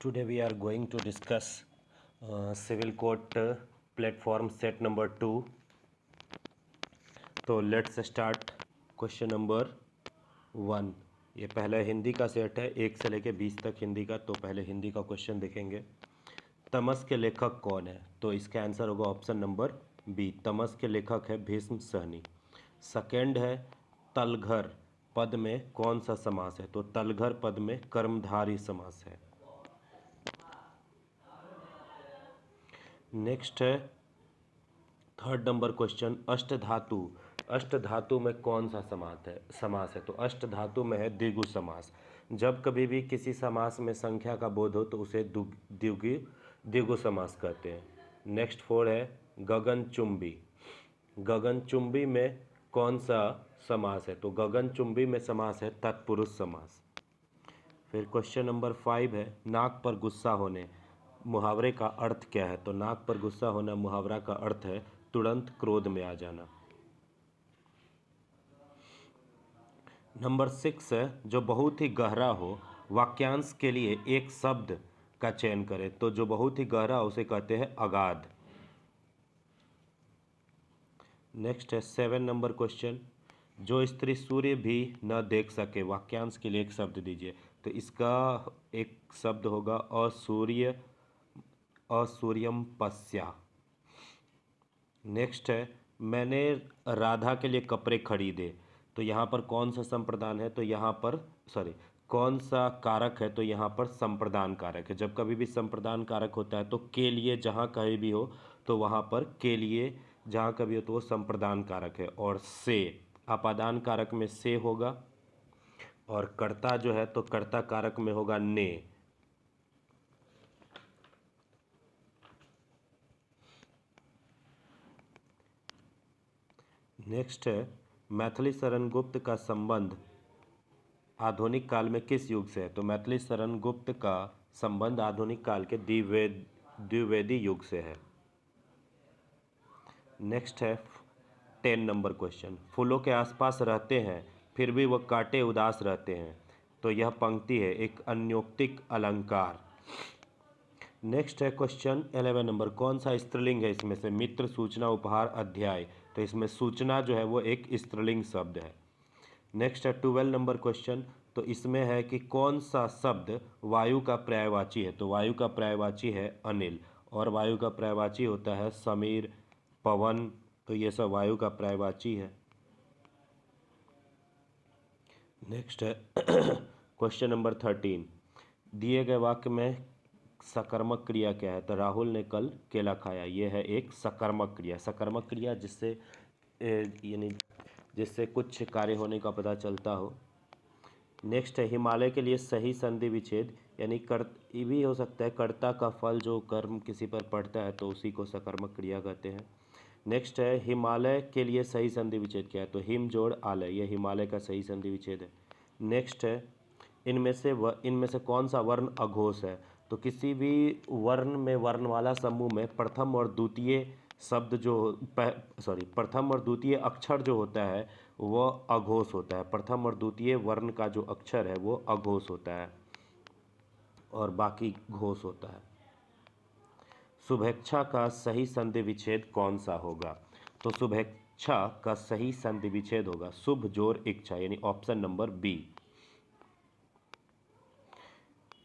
Today we are going to discuss civil court platform set number 2. तो let's start question number 1। ये पहला हिंदी का set है, 1 से लेके 20 तक हिंदी का। तो पहले हिंदी का क्वेश्चन देखेंगे। तमस के लेखक कौन है? तो इसका आंसर होगा ऑप्शन नंबर बी। तमस के लेखक है भीष्म सहनी। सेकेंड है तलघर पद में कौन सा समास है? तो तलघर पद में कर्मधारय समास है। नेक्स्ट है थर्ड नंबर क्वेश्चन, अष्टधातु। अष्टधातु में कौन सा समास है? तो अष्टधातु में है द्विगु समास। जब कभी भी किसी समास में संख्या का बोध हो तो उसे द्विगु समास कहते हैं। नेक्स्ट 4 है गगनचुंबी। गगनचुंबी में कौन सा समास है? तो गगनचुंबी में समास है तत्पुरुष समास। फिर क्वेश्चन नंबर 5 है नाक पर गुस्सा होने मुहावरे का अर्थ क्या है? तो नाक पर गुस्सा होना मुहावरा का अर्थ है तुरंत क्रोध में आ जाना। नंबर 6 है जो बहुत ही गहरा हो वाक्यांश के लिए एक शब्द का चयन करें। तो जो बहुत ही गहरा उसे कहते हैं अगाध। नेक्स्ट है 7 नंबर क्वेश्चन, जो स्त्री सूर्य भी न देख सके वाक्यांश के लिए एक शब्द दीजिए। तो इसका एक शब्द होगा असूर्यम पश्या। नेक्स्ट है मैंने राधा के लिए कपड़े खरीदे। तो यहाँ पर कौन सा संप्रदान है? तो यहाँ पर कौन सा कारक है? तो यहाँ पर संप्रदान कारक है। जब कभी भी संप्रदान कारक होता है तो के लिए जहाँ कहीं भी हो तो वहाँ पर के लिए जहाँ कभी हो तो वो संप्रदान कारक है। और से अपादान कारक में से होगा, और कर्ता जो है तो कर्ता कारक में होगा ने। नेक्स्ट है मैथिली शरण गुप्त का संबंध आधुनिक काल में किस युग से है? तो मैथिली शरण गुप्त का संबंध आधुनिक काल के द्विवेदी युग से है। नेक्स्ट है 10 नंबर क्वेश्चन, फूलों के आसपास रहते हैं फिर भी वह काटे उदास रहते हैं। तो यह पंक्ति है एक अन्योक्तिक अलंकार। नेक्स्ट है क्वेश्चन 11 नंबर, कौन सा स्त्रीलिंग है इसमें से? मित्र, सूचना, उपहार, अध्याय। तो इसमें सूचना जो है वो एक स्त्रीलिंग शब्द है। नेक्स्ट है 12 नंबर क्वेश्चन, तो इसमें है कि कौन सा शब्द वायु का पर्यायवाची है? तो वायु का पर्यायवाची है अनिल, और वायु का पर्यायवाची होता है समीर, पवन। तो ये सब वायु का पर्यायवाची है। नेक्स्ट है क्वेश्चन नंबर 13, दिए गए वाक्य में सकर्मक क्रिया क्या है? तो राहुल ने कल केला खाया। ये है एक सकर्मक क्रिया। सकर्मक क्रिया जिससे कुछ कार्य होने का पता चलता हो। नेक्स्ट है हिमालय के लिए सही संधि विच्छेद, यानी ये भी हो सकता है कर्ता का फल जो कर्म किसी पर पड़ता है तो उसी को सकर्मक क्रिया कहते हैं। नेक्स्ट है हिमालय के लिए सही संधि विच्छेद क्या है? तो हिम जोड़ आलय, ये हिमालय का सही संधि विच्छेद है। नेक्स्ट है इनमें से कौन सा वर्ण अघोष है? तो किसी भी वर्ण में वर्णमाला समूह में प्रथम और द्वितीय प्रथम और द्वितीय अक्षर जो होता है वह अघोष होता है। प्रथम और द्वितीय वर्ण का जो अक्षर है वो अघोष होता है और बाकी घोष होता है। शुभेच्छा का सही संधि विच्छेद कौन सा होगा? तो शुभेच्छा का सही संधि विच्छेद होगा शुभ जोर इच्छा, यानी ऑप्शन नंबर बी।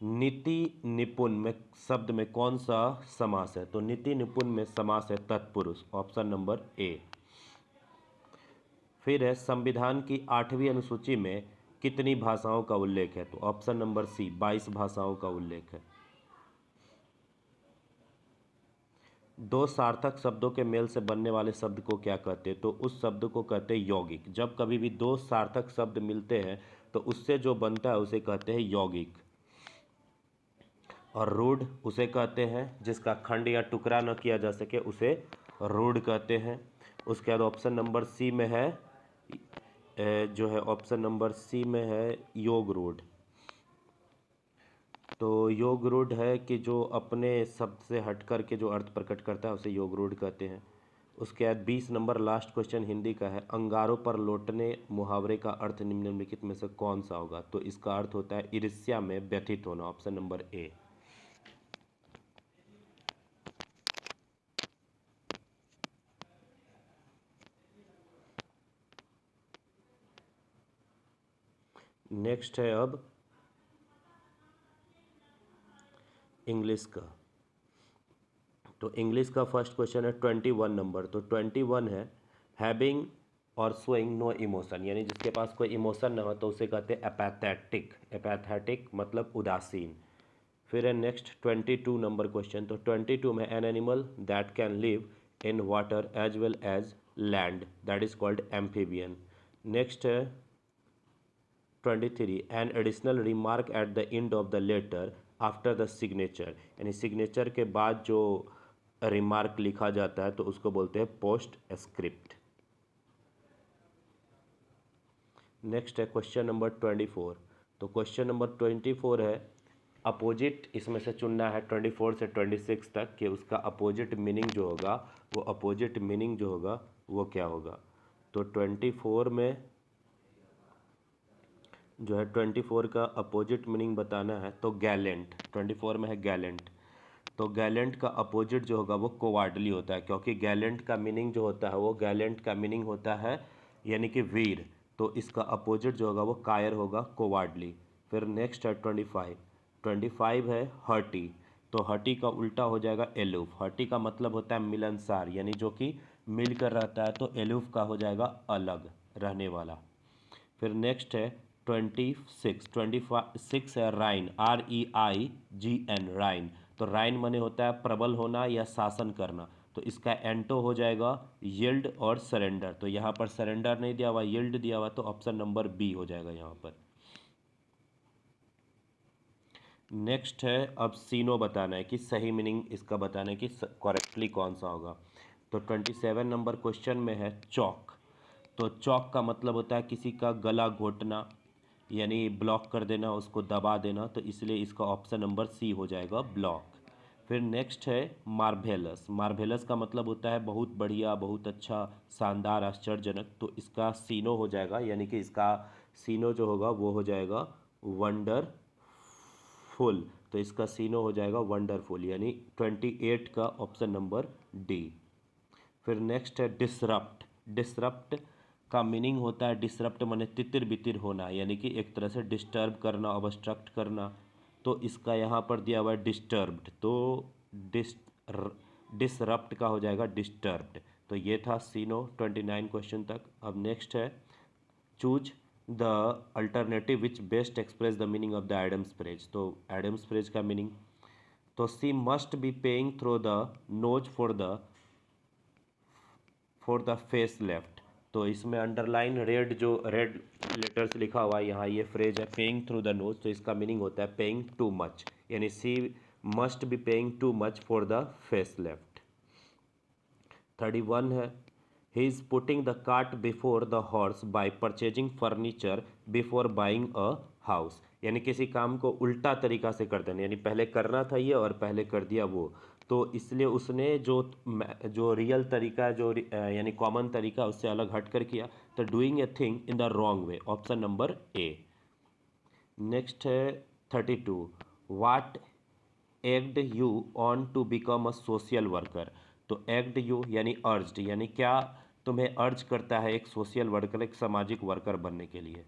नीति निपुण में शब्द में कौन सा समास है? तो नीति निपुण में समास है तत्पुरुष, ऑप्शन नंबर ए। फिर है संविधान की 8वीं अनुसूची में कितनी भाषाओं का उल्लेख है? तो ऑप्शन नंबर सी 22 भाषाओं का उल्लेख है। दो सार्थक शब्दों के मेल से बनने वाले शब्द को क्या कहते हैं? तो उस शब्द को कहते हैं यौगिक। जब कभी भी दो सार्थक शब्द मिलते हैं तो उससे जो बनता है उसे कहते हैं यौगिक। और रूढ़ उसे कहते हैं जिसका खंड या टुकड़ा न किया जा सके, उसे रूढ़ कहते हैं। उसके बाद ऑप्शन नंबर सी में है ऑप्शन नंबर सी में है योग रूढ़। तो योग रूढ़ है कि जो अपने शब्द से हट कर के जो अर्थ प्रकट करता है उसे योग रूढ़ कहते हैं। उसके बाद 20 नंबर लास्ट क्वेश्चन हिंदी का है, अंगारों पर लौटने मुहावरे का अर्थ निम्नलिखित में से कौन सा होगा? तो इसका अर्थ होता है ईर्ष्या में व्यथित होना, ऑप्शन नंबर ए। नेक्स्ट है अब इंग्लिश का। तो इंग्लिश का फर्स्ट क्वेश्चन है 21 नंबर। तो 21 है हैविंग और शोइंग नो इमोशन, यानी जिसके पास कोई इमोशन ना हो तो उसे कहते हैं एपैथेटिक। एपैथेटिक मतलब उदासीन। फिर है नेक्स्ट 22 नंबर क्वेश्चन। तो 22 में an animal that can live in water as well as land that is called amphibian. Next है 23 an additional remark at the end of the letter after the signature, यानी signature के बाद जो remark लिखा जाता है तो उसको बोलते हैं पोस्ट स्क्रिप्ट। नेक्स्ट है क्वेश्चन नंबर 24। तो क्वेश्चन नंबर 24 है अपोजिट, इसमें से चुनना है 24 से 26 तक कि उसका अपोजिट मीनिंग जो होगा वो अपोजिट मीनिंग जो होगा वो क्या होगा। तो 24 में जो है 24 का अपोजिट मीनिंग बताना है तो गैलेंट। 24 में है गैलेंट। तो गैलेंट का अपोजिट जो होगा वो कोवार्डली होता है, क्योंकि गैलेंट का मीनिंग जो होता है वो गैलेंट का मीनिंग होता है यानी कि वीर। तो इसका अपोजिट जो होगा वो कायर होगा, कोवार्डली। फिर नेक्स्ट है 25। 25 है हर्टी। तो हर्टी का उल्टा हो जाएगा एलूफ। हर्टी का मतलब होता है मिलनसार, यानी जो कि मिलकर रहता है। तो एलूफ का हो जाएगा अलग रहने वाला। फिर नेक्स्ट है 26। 26 है राइन, REIGN राइन। तो राइन माने होता है प्रबल होना या शासन करना। तो इसका एंटो हो जाएगा यील्ड और सरेंडर। तो यहाँ पर सरेंडर नहीं दिया हुआ, यील्ड दिया हुआ, तो ऑप्शन नंबर बी हो जाएगा यहाँ पर। नेक्स्ट है अब सीनो बताना है कि सही मीनिंग इसका बताना है कि करेक्टली कौन सा होगा। तो 27 नंबर क्वेश्चन में है चौक। तो चौक का मतलब होता है किसी का गला घोटना, यानी ब्लॉक कर देना, उसको दबा देना। तो इसलिए इसका ऑप्शन नंबर सी हो जाएगा ब्लॉक। फिर नेक्स्ट है मार्वेलस। मार्वेलस का मतलब होता है बहुत बढ़िया, बहुत अच्छा, शानदार, आश्चर्यजनक। तो इसका सीनो हो जाएगा, यानी कि इसका सीनो जो होगा वो हो जाएगा वंडरफुल। तो इसका सीनो हो जाएगा वंडरफुल, यानी 28 का ऑप्शन नंबर डी। फिर नेक्स्ट है डिसरप्ट। डिसरप्ट का मीनिंग होता है डिसरप्ट माने तितिर बितिर होना, यानी कि एक तरह से डिस्टर्ब करना, ऑब्स्ट्रक्ट करना। तो इसका यहाँ पर दिया हुआ है डिस्टर्ब्ड। तो डिस डिसरप्ट का हो जाएगा डिस्टर्ब्ड। तो ये था सीनो 29 क्वेश्चन तक। अब नेक्स्ट है choose the alternative which best express the meaning of the idioms phrase. तो एडम्स फ्रेज का मीनिंग, तो she must be paying through the nose for the face lift. तो इसमें अंडरलाइन रेड, जो रेड लेटर्स लिखा हुआ है यहाँ, ये फ्रेज है पेइंग थ्रू द नोज। तो इसका मीनिंग होता है पेइंग टू मच, यानी she must be paying too much for the face lift. 31 है he is putting the cart before the horse by purchasing furniture before buying a house, यानी किसी काम को उल्टा तरीका से कर देना, यानी पहले करना था ये और पहले कर दिया वो। तो इसलिए उसने जो जो रियल तरीका, जो यानी कॉमन तरीका, उससे अलग हट कर किया। तो doing a thing in the wrong way, option number A. Next है 32 what egged you on to become a social worker. तो एग्ड यू यानी अर्ज्ड, यानी क्या तुम्हें अर्ज करता है एक सोशल वर्कर, एक सामाजिक वर्कर बनने के लिए।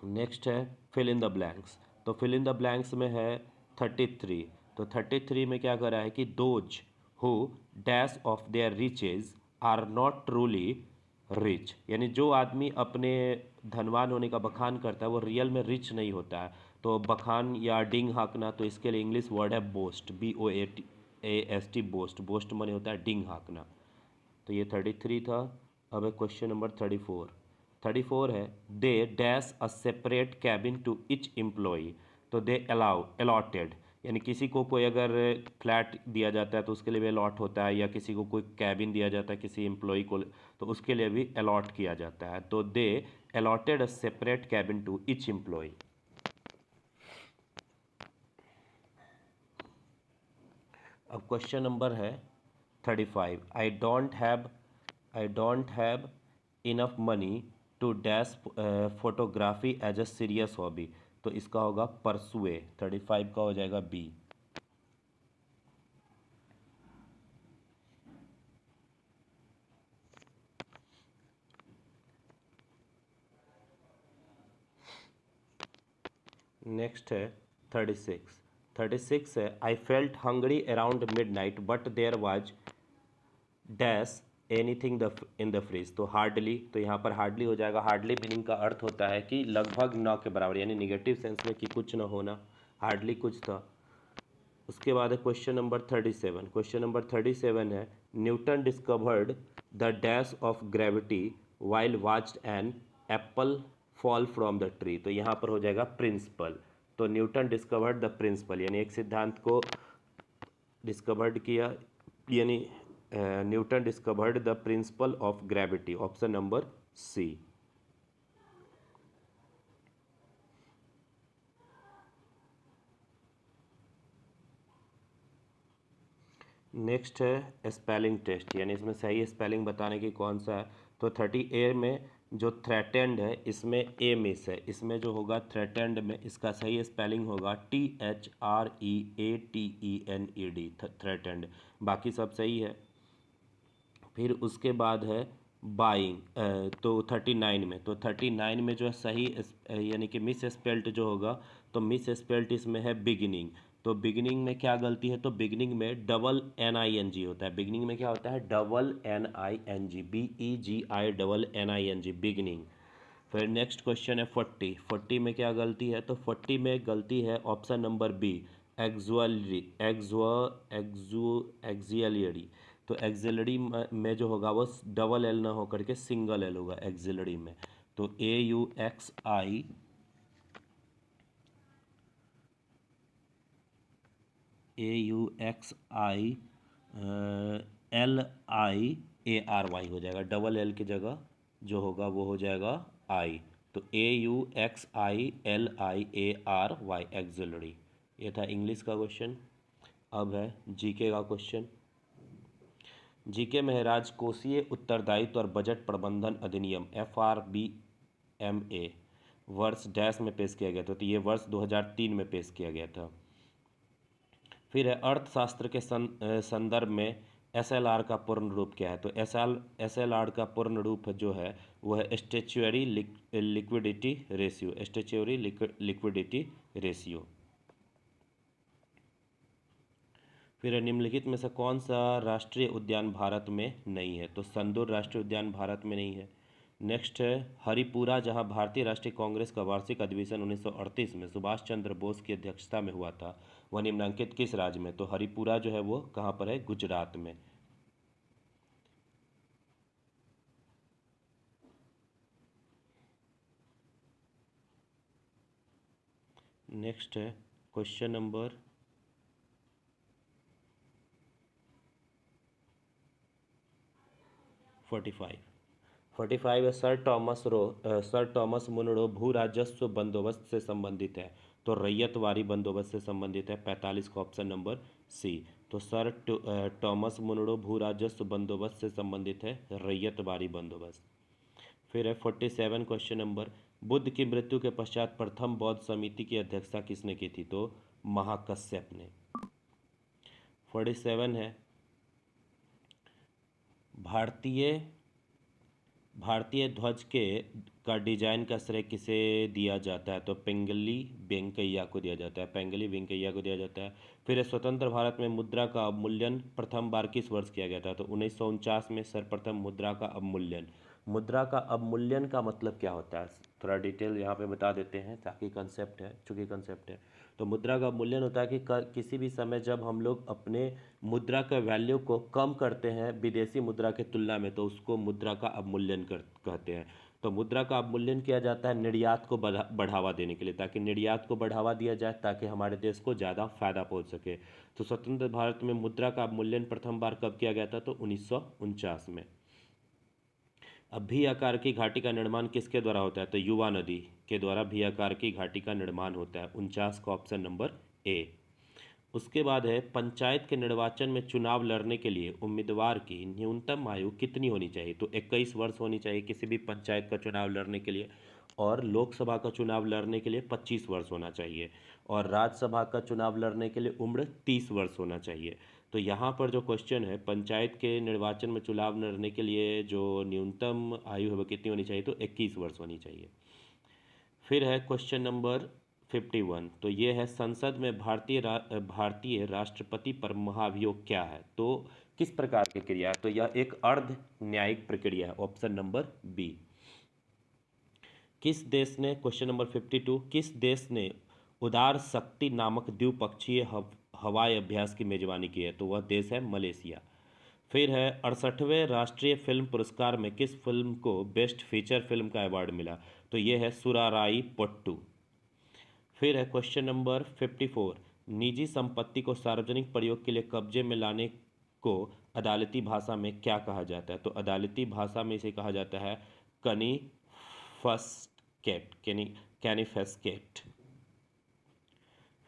नेक्स्ट है फिल इन द ब्लैंक्स। तो फिल इन द ब्लैंक्स में है 33। तो 33 में क्या करा है कि those who dash of their riches are not truly rich, यानी जो आदमी अपने धनवान होने का बखान करता है वो रियल में रिच नहीं होता है। तो बखान या डिंग हाँकना, तो इसके लिए इंग्लिश वर्ड है बोस्ट, BOAST, बोस्ट। बोस्ट माने होता है डिंग हाँकना। तो ये 33 था। अब है क्वेश्चन नंबर 34। 34 है they dash a separate cabin to each employee. तो दे अलाउ अलॉटेड, यानी किसी को कोई अगर फ्लैट दिया जाता है तो उसके लिए भी अलॉट होता है, या किसी को कोई कैबिन दिया जाता है किसी एम्प्लॉई को, तो उसके लिए भी अलॉट किया जाता है। तो they allotted a separate cabin to each employee. अब क्वेश्चन नंबर है 35 I don't have enough money to dash photography as a serious hobby. तो इसका होगा परसुए। 35 का हो जाएगा बी। नेक्स्ट है 36। 36 है, I felt hungry around mid night but there was dash anything the in the fridge. तो हार्डली, तो यहाँ पर हार्डली हो जाएगा। हार्डली मीनिंग का अर्थ होता है कि लगभग न के बराबर, यानी निगेटिव सेंस में कि कुछ न होना, हार्डली कुछ था। उसके बाद है क्वेश्चन नंबर 37। क्वेश्चन नंबर 37 है, Newton discovered the dash of gravity while watched an apple fall from the tree. तो यहाँ पर हो जाएगा प्रिंसिपल। तो न्यूटन डिस्कवर्ड द प्रिंसिपल, यानी एक सिद्धांत को डिस्कवर्ड किया, यानी Newton discovered the principle of gravity, option number C. Next है स्पेलिंग टेस्ट, यानी इसमें सही स्पेलिंग बताने की कौन सा है। तो 30A में जो थ्रेटेंड है, इसमें ए मिस है। इसमें जो होगा थ्रेटेंड में, इसका सही स्पेलिंग होगा THREATENED, थ्रेटेंड। बाकी सब सही है। फिर उसके बाद है बाइंग, तो 39 में, तो 39 में जो है सही यानी कि मिस स्पेल्ट जो होगा, तो मिस स्पेल्ट इसमें है बिगिनिंग। तो बिगिनिंग में क्या गलती है, तो बिगिनिंग में डबल NING होता है। बिगिनिंग में क्या होता है, डबल NING, BEGI बिगिनिंग। फिर नेक्स्ट क्वेश्चन है 40। में क्या गलती है, तो 40 में गलती है ऑप्शन नंबर बी, एक्जुअलरी, एक्जुअलियरी। तो एक्जिलरी में जो होगा वो डबल एल ना होकर के सिंगल एल होगा एक्जिलरी में। तो AUXILIARY हो जाएगा, डबल एल की जगह जो होगा वो हो जाएगा आई। तो AUXILIARY, एक्जिलरी। ये था इंग्लिश का क्वेश्चन। अब है जीके का क्वेश्चन। जीके में है, राजकोषीय उत्तरदायित्व और बजट प्रबंधन अधिनियम FRBMA वर्ष डैश में पेश किया गया था। तो ये वर्ष 2003 में पेश किया गया था। फिर है अर्थशास्त्र के संदर्भ में SLR का पूर्ण रूप क्या है। तो SLR का पूर्ण रूप जो है वो है स्टैच्यूअरी लिक्विडिटी रेशियो, स्टैच्यूअरी लिक्विडिटी रेशियो। फिर निम्नलिखित में से कौन सा राष्ट्रीय उद्यान भारत में नहीं है। तो संदूर राष्ट्रीय उद्यान भारत में नहीं है। नेक्स्ट है हरिपुरा, जहां भारतीय राष्ट्रीय कांग्रेस का वार्षिक अधिवेशन 1938 में सुभाष चंद्र बोस की अध्यक्षता में हुआ था, वह निम्नलिखित किस राज्य में। तो हरिपुरा जो है वो कहाँ पर है, गुजरात में। नेक्स्ट है क्वेश्चन नंबर 45 है, सर टॉमस मुनरो भू राजस्व बंदोबस्त से संबंधित है। तो रैयतवारी बंदोबस्त से संबंधित है, 45 का ऑप्शन नंबर सी। तो सर टॉमस मुनरो भू राजस्व बंदोबस्त से संबंधित है, रैयतवारी बंदोबस्त। फिर है 47 क्वेश्चन नंबर, बुद्ध की मृत्यु के पश्चात प्रथम बौद्ध समिति की अध्यक्षता किसने की थी। तो महाकश्यप ने। 47 है, भारतीय भारतीय ध्वज के का डिजाइन का श्रेय किसे दिया जाता है। तो पेंगली वेंकैया को दिया जाता है, पेंगली वेंकैया को दिया जाता है। फिर स्वतंत्र भारत में मुद्रा का अवमूल्यन प्रथम बार किस वर्ष किया गया था। तो 1949 में सर्वप्रथम मुद्रा का अवमूल्यन। मुद्रा का अवमूल्यन का मतलब क्या होता है, थोड़ा डिटेल यहाँ पे बता देते हैं ताकि कंसेप्ट है, चूँकि कंसेप्ट है। तो मुद्रा का अवमूल्यन होता है कि किसी भी समय जब हम लोग अपने मुद्रा का वैल्यू को कम करते हैं विदेशी मुद्रा के तुलना में, तो उसको मुद्रा का अवमूल्यन कहते हैं। तो मुद्रा का अवमूल्यन किया जाता है निर्यात को बढ़ावा देने के लिए, ताकि निर्यात को बढ़ावा दिया जाए, ताकि हमारे देश को ज़्यादा फायदा पहुंच सके। तो स्वतंत्र भारत में मुद्रा का अवमूल्यन प्रथम बार कब किया गया था। तो 1949 में। अब भी आकार की घाटी का निर्माण किसके द्वारा होता है। तो युवा नदी के द्वारा भी आकार की घाटी का निर्माण होता है, 49 का ऑप्शन नंबर ए। उसके बाद है पंचायत के निर्वाचन में चुनाव लड़ने के लिए उम्मीदवार की न्यूनतम आयु कितनी होनी चाहिए। तो 21 वर्ष होनी चाहिए किसी भी पंचायत का चुनाव लड़ने के लिए, और लोकसभा का चुनाव लड़ने के लिए 25 वर्ष होना चाहिए, और राज्यसभा का चुनाव लड़ने के लिए उम्र 30 वर्ष होना चाहिए। तो यहाँ पर जो क्वेश्चन है, पंचायत के निर्वाचन में चुनाव लड़ने के लिए जो न्यूनतम आयु है वो कितनी होनी चाहिए। तो 21 वर्ष होनी चाहिए। फिर है क्वेश्चन नंबर 51, तो ये है संसद में भारतीय राष्ट्रपति पर महाभियोग क्या है, तो किस प्रकार की क्रिया है, तो यह एक अर्ध न्यायिक प्रक्रिया है, ऑप्शन नंबर बी। किस देश ने, क्वेश्चन नंबर 52, किस देश ने उदार शक्ति नामक द्विपक्षीय हवाई अभ्यास की मेजबानी की है, तो वह देश है मलेशिया। फिर है 68वें राष्ट्रीय फिल्म पुरस्कार में किस फिल्म को बेस्ट फीचर फिल्म का अवार्ड मिला, तो ये है सुराराई पोट्टू। फिर है क्वेश्चन नंबर 54, निजी संपत्ति को सार्वजनिक प्रयोग के लिए कब्जे में लाने को अदालती भाषा में क्या कहा जाता है, तो अदालती भाषा में इसे कहा जाता है कैनिफेस्केट।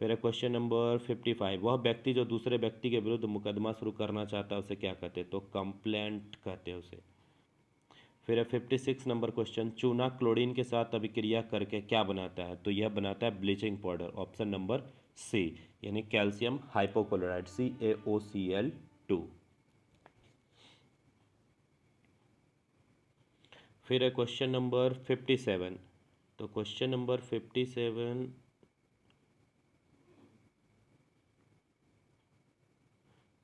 फिर है क्वेश्चन नंबर 55, वह व्यक्ति जो दूसरे व्यक्ति के विरुद्ध मुकदमा शुरू करना चाहता है उसे क्या कहते हैं, तो कंप्लेंट कहते हैं उसे। फिर है 56 नंबर क्वेश्चन, चूना क्लोरीन के साथ अभिक्रिया करके क्या बनाता है, तो यह बनाता है bleaching powder, option number C, यानी कैल्शियम हाइपोक्लोराइड, CaOCl2। फिर है क्वेश्चन नंबर 57, तो क्वेश्चन नंबर 57,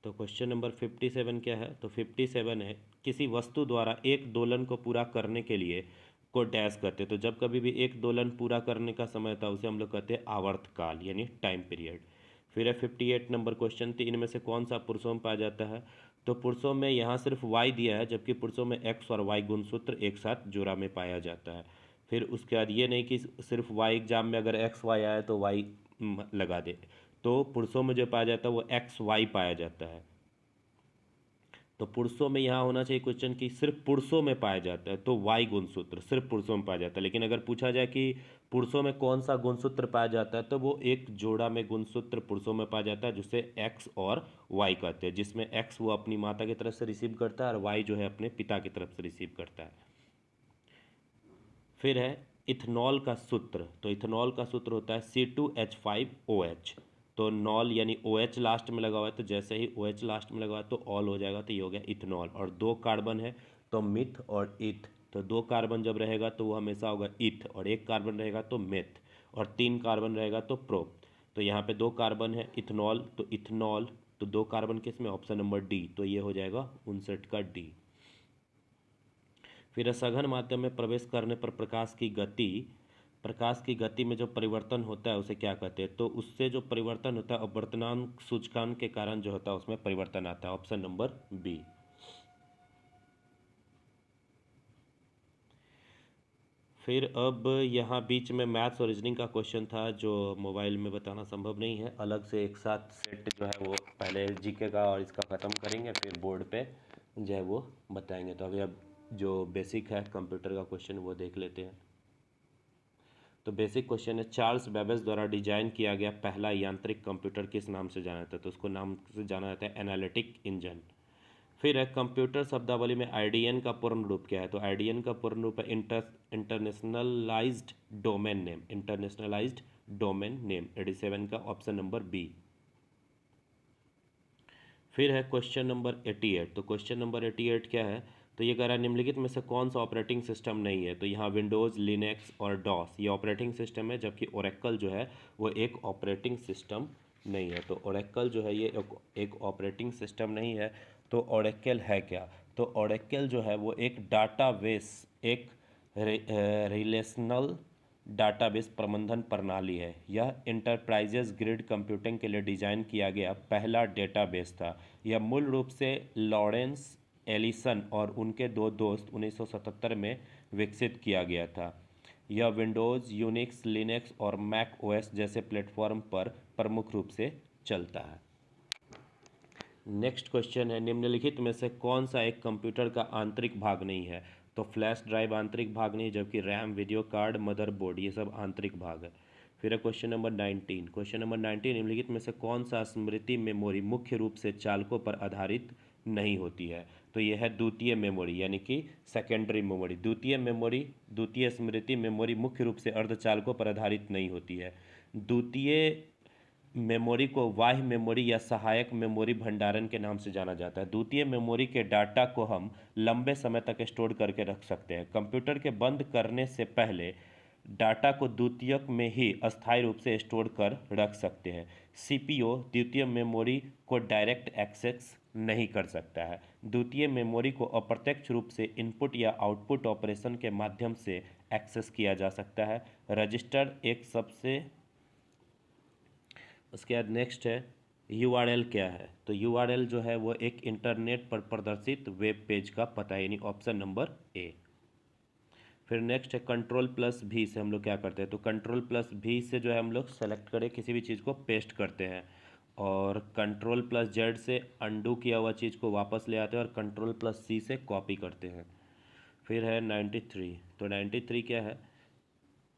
तो क्वेश्चन नंबर 57 क्या है, तो 57 है किसी वस्तु द्वारा एक दोलन को पूरा करने के लिए को डैश करते हैं, तो जब कभी भी एक दोलन पूरा करने का समय था उसे हम लोग कहते हैं आवर्तकाल, यानी टाइम पीरियड। फिर है 58 नंबर क्वेश्चन, तो इनमें से कौन सा पुरुषों में पाया जाता है, तो पुरुषों में यहाँ सिर्फ वाई दिया है, जबकि पुरुषों में एक्स और वाई गुणसूत्र एक साथ जोड़ा में पाया जाता है। फिर उसके बाद ये नहीं कि सिर्फ वाई एग्जाम में अगर एक्स वाई आया तो वाई लगा दे, तो पुरुषों में जो पाया जाता है वो एक्स वाई पाया जाता है। तो पुरुषों में यहाँ होना चाहिए क्वेश्चन कि सिर्फ पुरुषों में पाया जाता है, तो वाई गुणसूत्र सिर्फ पुरुषों में पाया जाता है। लेकिन अगर पूछा जाए कि पुरुषों में कौन सा गुणसूत्र पाया जाता है, तो वो एक जोड़ा में गुणसूत्र पुरुषों में पाया जाता है जिसे एक्स और वाई कहते हैं, जिसमें एक्स वो अपनी माता की तरफ से रिसीव करता है और वाई जो है अपने पिता की तरफ से रिसीव करता है। फिर है इथनॉल का सूत्र, तो इथनॉल का सूत्र होता है C2H5OH, तो नॉल यानी OH लास्ट में लगा हुआ है, तो जैसे ही OH लास्ट में लगा हुआ है तो ऑल हो जाएगा, तो ये हो गया इथनॉल। और दो कार्बन है तो मिथ और इथ, तो दो कार्बन जब रहेगा तो वो हमेशा होगा इथ, और एक कार्बन रहेगा तो मेथ, और तीन कार्बन रहेगा तो प्रो। तो यहाँ पे दो कार्बन है इथनॉल, तो इथनॉल, तो दो कार्बन किस में, ऑप्शन नंबर डी, तो ये हो जाएगा 59 का डी। फिर सघन माध्यम में प्रवेश करने पर प्रकाश की गति में जो परिवर्तन होता है उसे क्या कहते हैं, तो उससे जो परिवर्तन होता है अपवर्तनांक सूचकांक के कारण जो होता है उसमें परिवर्तन आता है, ऑप्शन नंबर बी। फिर अब यहाँ बीच में मैथ्स और रीजनिंग का क्वेश्चन था जो मोबाइल में बताना संभव नहीं है, अलग से एक साथ सेट जो है वो पहले जीके का और इसका ख़त्म करेंगे, फिर बोर्ड पे जो है वो बताएंगे। तो अभी अब जो बेसिक है कंप्यूटर का क्वेश्चन वो देख लेते हैं। तो बेसिक क्वेश्चन है, चार्ल्स बेबेज द्वारा डिजाइन किया गया पहला यांत्रिक कंप्यूटर किस नाम से जाना जाता है, तो उसको नाम से जाना जाता है एनालिटिक इंजन। फिर है कंप्यूटर शब्दावली में आईडीएन का पूर्ण रूप क्या है, तो आईडीएन का पूर्ण रूप है internationalised domain name, internationalised domain name, 87 का ऑप्शन नंबर बी। फिर है क्वेश्चन नंबर 88, तो क्वेश्चन नंबर 88 क्या है, तो ये कह रहा है निम्नलिखित में से कौन सा ऑपरेटिंग सिस्टम नहीं है, तो यहाँ विंडोज़, लिनक्स और डॉस ये ऑपरेटिंग सिस्टम है, जबकि ओरेकल जो है वो एक ऑपरेटिंग सिस्टम नहीं है। तो ओरेकल जो है ये एक ऑपरेटिंग सिस्टम नहीं है। तो ओरेकल है क्या, तो ओरेकल जो है वो एक डाटाबेस, एक रिलेशनल डाटाबेस प्रबंधन प्रणाली है। यह इंटरप्राइजेज ग्रिड कंप्यूटिंग के लिए डिज़ाइन किया गया पहला डेटाबेस था। यह मूल रूप से लॉरेंस एलिसन और उनके दो दोस्त 1977 में विकसित किया गया था। यह विंडोज़, यूनिक्स, लिनक्स और मैक ओएस जैसे प्लेटफॉर्म पर प्रमुख रूप से चलता है। नेक्स्ट क्वेश्चन है, निम्नलिखित में से कौन सा एक कंप्यूटर का आंतरिक भाग नहीं है, तो फ्लैश ड्राइव आंतरिक भाग नहीं, जबकि रैम, वीडियो कार्ड, मदरबोर्ड ये सब आंतरिक भाग है। फिर है क्वेश्चन नंबर 19, क्वेश्चन नंबर 19, निम्नलिखित में से कौन सा स्मृति मेमोरी मुख्य रूप से चालकों पर आधारित नहीं होती है, तो यह है द्वितीय मेमोरी यानी कि सेकेंडरी मेमोरी। द्वितीय स्मृति मेमोरी मुख्य रूप से अर्धचालकों पर आधारित नहीं होती है। द्वितीय मेमोरी को बाह्य मेमोरी या सहायक मेमोरी भंडारण के नाम से जाना जाता है। द्वितीय मेमोरी के डाटा को हम लंबे समय तक स्टोर करके रख सकते हैं। कंप्यूटर के बंद करने से पहले डाटा को द्वितीयक में ही अस्थायी रूप से स्टोर कर रख सकते हैं। सीपीयू द्वितीय मेमोरी को डायरेक्ट एक्सेस नहीं कर सकता है। द्वितीय मेमोरी को अप्रत्यक्ष रूप से इनपुट या आउटपुट ऑपरेशन के माध्यम से एक्सेस किया जा सकता है। रजिस्टर एक सबसे, उसके बाद नेक्स्ट है यूआरएल क्या है, तो यूआरएल जो है वो एक इंटरनेट पर प्रदर्शित वेब पेज का पता है, यानी ऑप्शन नंबर ए। फिर नेक्स्ट है कंट्रोल प्लस भी से हम लोग क्या करते हैं, तो कंट्रोल प्लस भी से जो है हम लोग सेलेक्ट करें किसी भी चीज़ को पेस्ट करते हैं, और कंट्रोल प्लस जेड से अंडू किया हुआ चीज़ को वापस ले आते हैं, और कंट्रोल प्लस सी से कॉपी करते हैं। फिर है 93, तो 93 क्या है,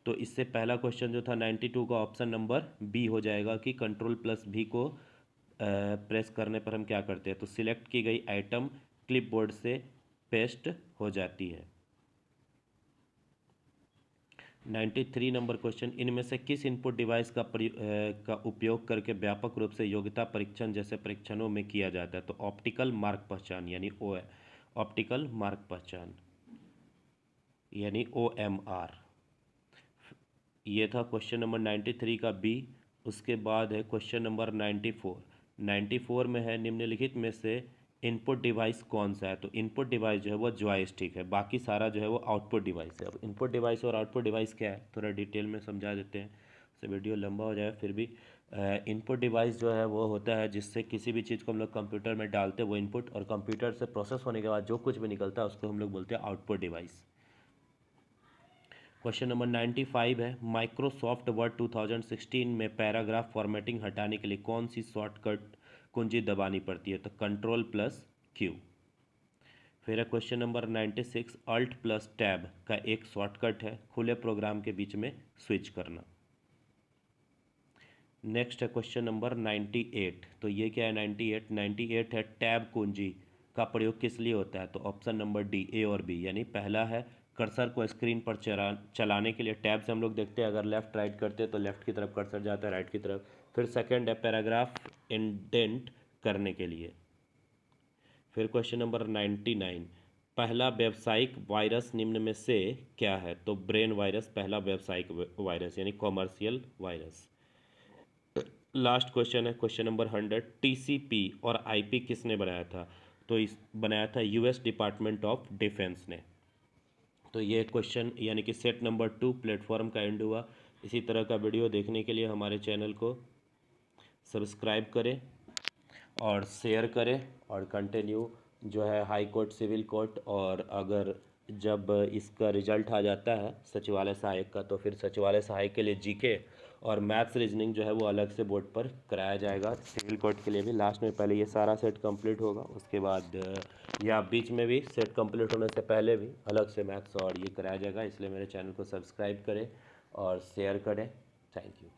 तो इससे पहला क्वेश्चन जो था 92 का ऑप्शन नंबर बी हो जाएगा कि कंट्रोल प्लस भी को प्रेस करने पर हम क्या करते हैं, तो सिलेक्ट की गई आइटम क्लिपबोर्ड से पेस्ट हो जाती है। 93 नंबर क्वेश्चन, इनमें से किस इनपुट डिवाइस का उपयोग करके व्यापक रूप से योग्यता परीक्षण जैसे परीक्षणों में किया जाता है, तो ऑप्टिकल मार्ग पहचान यानी ऑप्टिकल मार्ग पहचान यानी OMR। ये था क्वेश्चन नंबर 93 का बी। उसके बाद है क्वेश्चन नंबर 94। 94 में है निम्नलिखित में से इनपुट डिवाइस कौन सा है, तो इनपुट डिवाइस जो है वो जॉयस्टिक है, बाकी सारा जो है वो आउटपुट डिवाइस है। अब इनपुट डिवाइस और आउटपुट डिवाइस क्या है थोड़ा डिटेल में समझा देते हैं, से वीडियो लंबा हो जाए। फिर भी इनपुट डिवाइस जो है वो होता है जिससे किसी भी चीज़ को हम लोग कंप्यूटर में डालते हैं वो इनपुट, और कंप्यूटर से प्रोसेस होने के बाद जो कुछ भी निकलता है उसको हम लोग बोलते हैं आउटपुट डिवाइस। क्वेश्चन नंबर 95 है माइक्रोसॉफ्ट वर्ड 2016 में पैराग्राफ फॉर्मेटिंग हटाने के लिए कौन सी शॉर्टकट कुंजी दबानी पड़ती है, तो कंट्रोल प्लस क्यू। फिर है question number 96, alt plus tab का एक शॉर्टकट है खुले प्रोग्राम के बीच में स्विच करना। नेक्स्ट है क्वेश्चन नंबर 98, तो ये क्या है 98 है टैब कुंजी का प्रयोग किस लिए होता है, तो ऑप्शन नंबर डी ए और बी, यानी पहला है कर्सर को स्क्रीन पर चलाने के लिए, टैब से हम लोग देखते हैं अगर लेफ्ट राइट करते हैं तो लेफ्ट की तरफ कर्सर जाता है, राइट की तरफ। फिर सेकंड है पैराग्राफ इंडेंट करने के लिए। फिर क्वेश्चन नंबर 99, पहला व्यावसायिक वायरस निम्न में से क्या है, तो ब्रेन वायरस पहला व्यावसायिक वायरस यानी कॉमर्शियल वायरस। लास्ट क्वेश्चन है क्वेश्चन नंबर 100, TCP और IP किसने बनाया था, तो इस बनाया था US डिपार्टमेंट ऑफ डिफेंस ने। तो ये क्वेश्चन यानी कि सेट नंबर 2 प्लेटफॉर्म का एंड हुआ। इसी तरह का वीडियो देखने के लिए हमारे चैनल को सब्सक्राइब करें और शेयर करें, और कंटिन्यू जो है हाई कोर्ट, सिविल कोर्ट, और अगर जब इसका रिजल्ट आ जाता है सचिवालय सहायक का, तो फिर सचिवालय सहायक के लिए जीके और मैथ्स रीजनिंग जो है वो अलग से बोर्ड पर कराया जाएगा, सिविल कोर्ट के लिए भी। लास्ट में पहले ये सारा सेट कंप्लीट होगा, उसके बाद या बीच में भी सेट कंप्लीट होने से पहले भी अलग से मैथ्स और ये कराया जाएगा। इसलिए मेरे चैनल को सब्सक्राइब करें और शेयर करें। Thank you.